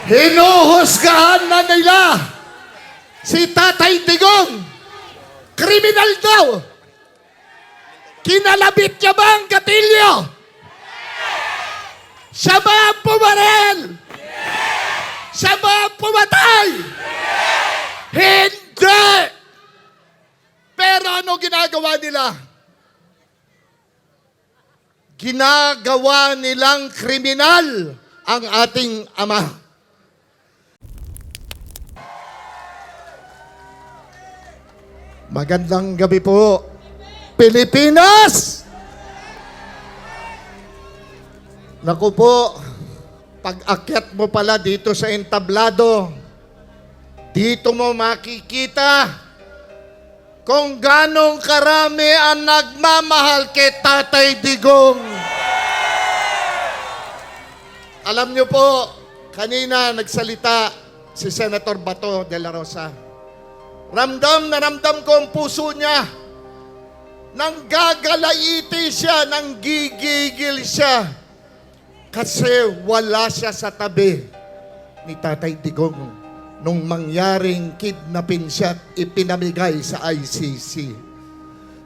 Hinuhusgahan na nila si Tatay Digong. Kriminal daw. Kinalabit niya ba ang gatilyo? Siya ba ang pumarel? Siya ba ang pumatay? Hindi! Pero ano ginagawa nila? Ginagawa nilang kriminal ang ating ama. Magandang gabi po, Pilipinas! Naku po, pag-akyat mo pala dito sa entablado, dito mo makikita kung ganong karami ang nagmamahal kay Tatay Digong. Alam niyo po, kanina nagsalita si Senator Bato de la Rosa. Ramdam na ramdam ko ang puso niya. Nang gagalaiti siya, nang gigigil siya. Kasi wala siya sa tabi ni Tatay Digong nung mangyaring kidnapin siya at ipinamigay sa ICC.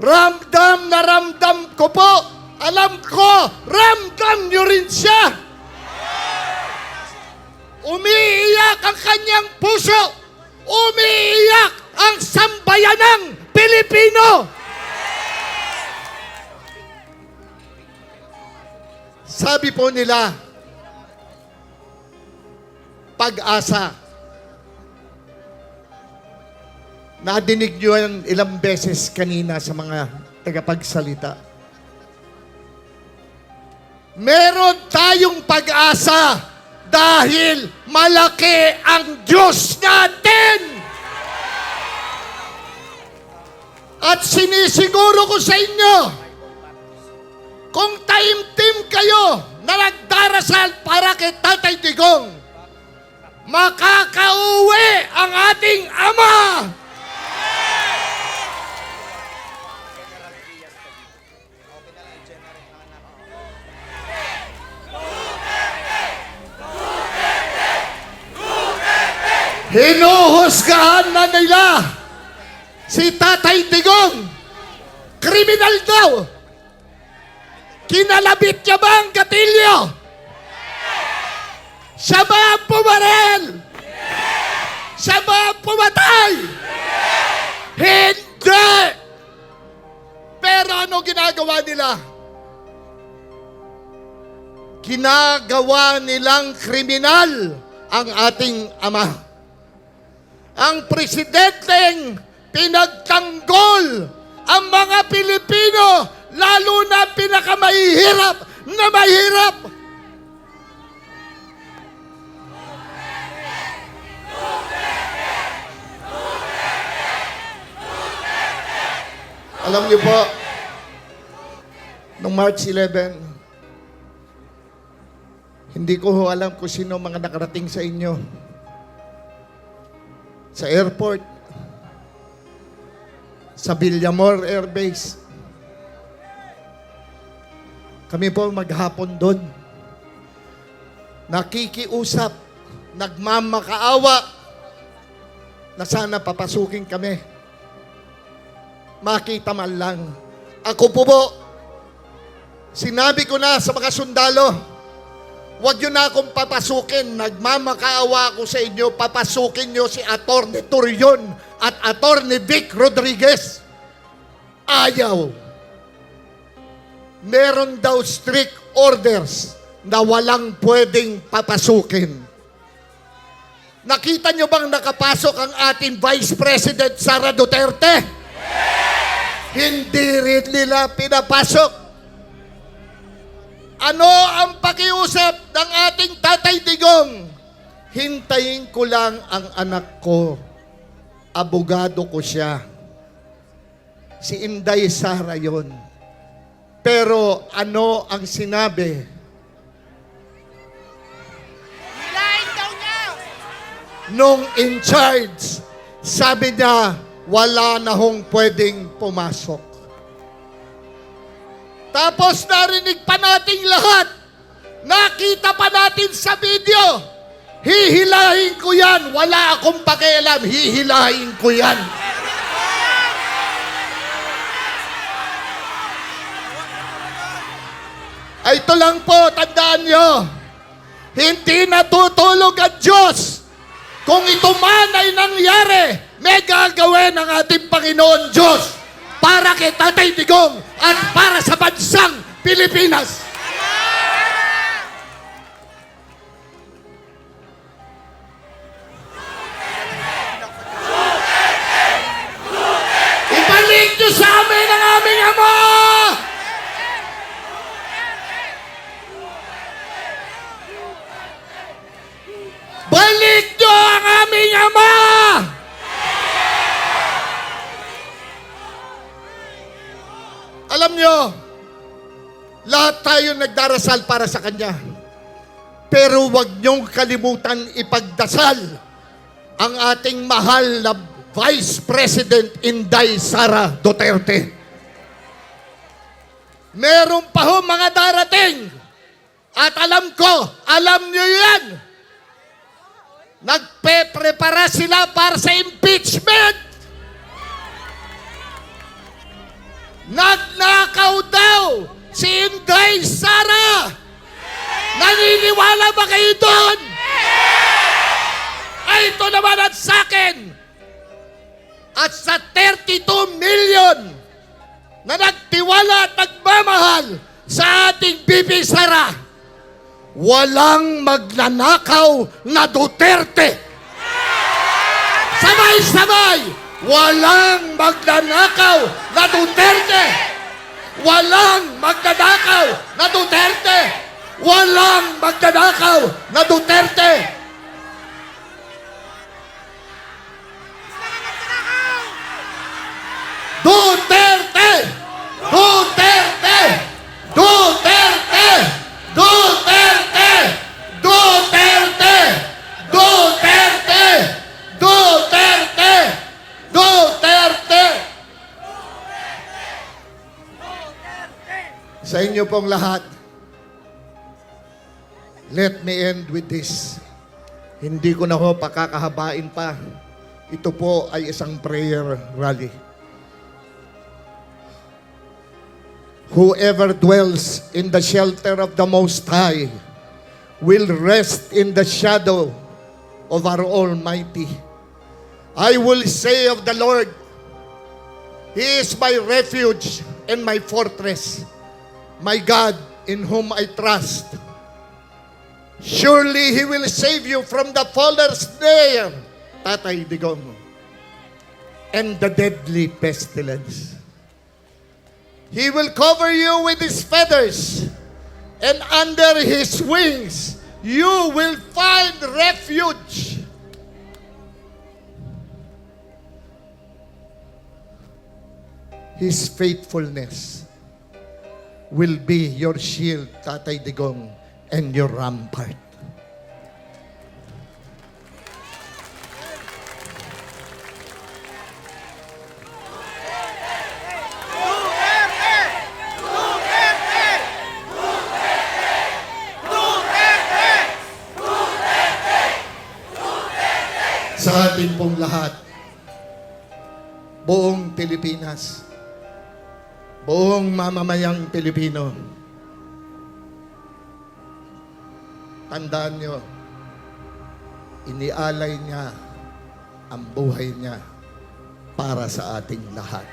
Ramdam na ramdam ko po. Alam ko, ramdam niyo rin siya. Umiiyak ang kanyang puso. Umiiyak ang sambayanang Pilipino. Sabi po nila, pag-asa. Nadinig nyo yan ilang beses kanina sa mga tagapagsalita. Meron tayong pag-asa dahil malaki ang Diyos natin. At sinisiguro ko sa inyo, kung taimtim kayo na nagdarasal para kay Tatay Digong, makakauwi ang ating Ama. Hinuhusgahan na nila si Tatay Digong. Kriminal daw. Kinalabit niya ba ang gatilyo? Siya ba ang pumarel? Siya ba ang pumatay? Hindi! Pero ano ginagawa nila? Ginagawa nilang kriminal ang ating ama. Ang presidenteng pinagtanggol ang mga Pilipino, lalo na pinakamahihirap na mahirap. Alam niyo po, noong March 11, hindi ko alam kung sino mga nakarating sa inyo. Sa airport, sa Villamor Air Base. Kami po maghapon doon. Nakikiusap, nagmamakaawa na sana papasukin kami. Makita man lang. Ako po, sinabi ko na sa mga sundalo, huwag nyo na akong papasukin. Nagmamakaawa ako sa inyo. Papasukin nyo si Atty. Torion at Atty. Vic Rodriguez. Ayaw. Meron daw strict orders na walang pwedeng papasukin. Nakita nyo bang nakapasok ang ating Vice President Sara Duterte? Hindi rin nila pinapasok. Ano ang pakiusap ng ating Tatay Digong? Hintayin ko lang ang anak ko. Abogado ko siya. Si Inday Sara yun. Pero ano ang sinabi? Nilain daw niya! Nung in charge, sabi niya, wala na hong pwedeng pumasok. Tapos narinig pa nating lahat, nakita pa natin sa video, Hihilahin ko yan. Wala akong pakialam. Hihilahin ko yan. Ay, ito lang po, tandaan nyo. Hindi natutulog ang Diyos. Kung ito man ay nangyari, may gagawin ang ating Panginoon Diyos para kay Tatay Digong at para sa bansang Pilipinas. Ibalik nyo sa amin ang aming Ama! Balik nyo ang aming Ama! Alam nyo, lahat tayo nagdarasal para sa Kanya. Pero huwag nyong kalimutan ipagdasal ang ating mahal na Vice President Inday Sara Duterte. Meron pa ho mga darating. At alam ko, alam nyo yan. Nagpe-prepara sila para sa impeachment. Nagnakaw daw si Inday Sara. Naniniwala ba kayo doon? Ay, ito naman at sa akin. At sa 32 million na nagtiwala at nagmamahal sa ating Bibi Sara, walang magnanakaw na Duterte. Sabay-sabay, walang magnanakaw na Duterte. Walang magnanakaw na Duterte. Walang magnanakaw na Duterte. Duterte! Duterte! Duterte! Duterte! Duterte! Duterte! Duterte! Duterte! Sa inyo pong lahat, let me end with this. Hindi ko na ho pakakahabain pa. Ito po ay isang prayer rally. Whoever dwells in the shelter of the Most High will rest in the shadow of our Almighty. I will say of the Lord, He is my refuge and my fortress, my God in whom I trust. Surely He will save you from the faller's snare, Tatay Digong, and the deadly pestilence. He will cover you with His feathers, and under His wings you will find refuge. His faithfulness will be your shield, Tatay Digong, and your rampart. Sa atin pong lahat, buong Pilipinas, buong mamamayang Pilipino, tandaan nyo, inialay niya ang buhay niya para sa ating lahat.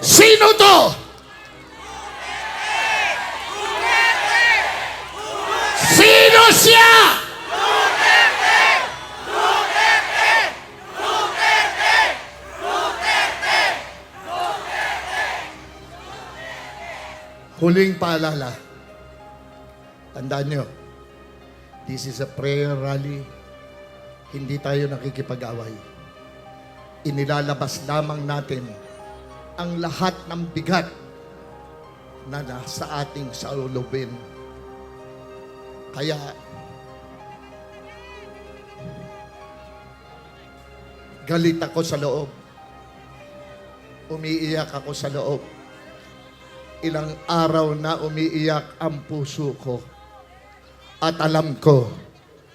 Sino to? Sino siya? Huling paalala. Tandaan nyo, this is a prayer rally. Hindi tayo nakikipag-away. Inilalabas lamang natin ang lahat ng bigat na nasa ating salubin. Kaya, galit ako sa loob. Umiiyak ako sa loob. Ilang araw na umiiyak ang puso ko. At alam ko,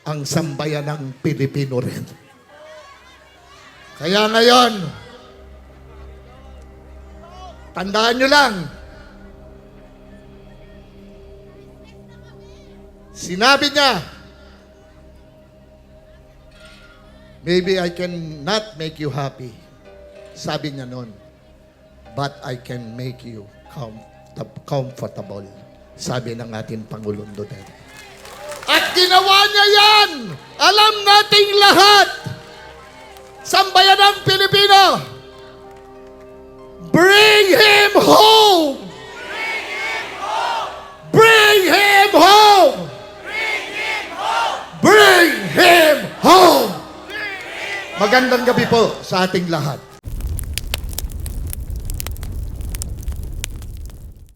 ang sambayanang Pilipino rin. Kaya ngayon, tandaan nyo lang, sinabi niya, maybe I can not make you happy. Sabi niya noon, but I can make you comfortable. Sabi ng ating Pangulong Duterte. At ginawa niya yan! Alam nating lahat! Sambayanang Pilipino! Bring him home! Bring him home! Bring him home! Bring him home! Bring him home! Magandang gabi po sa ating lahat.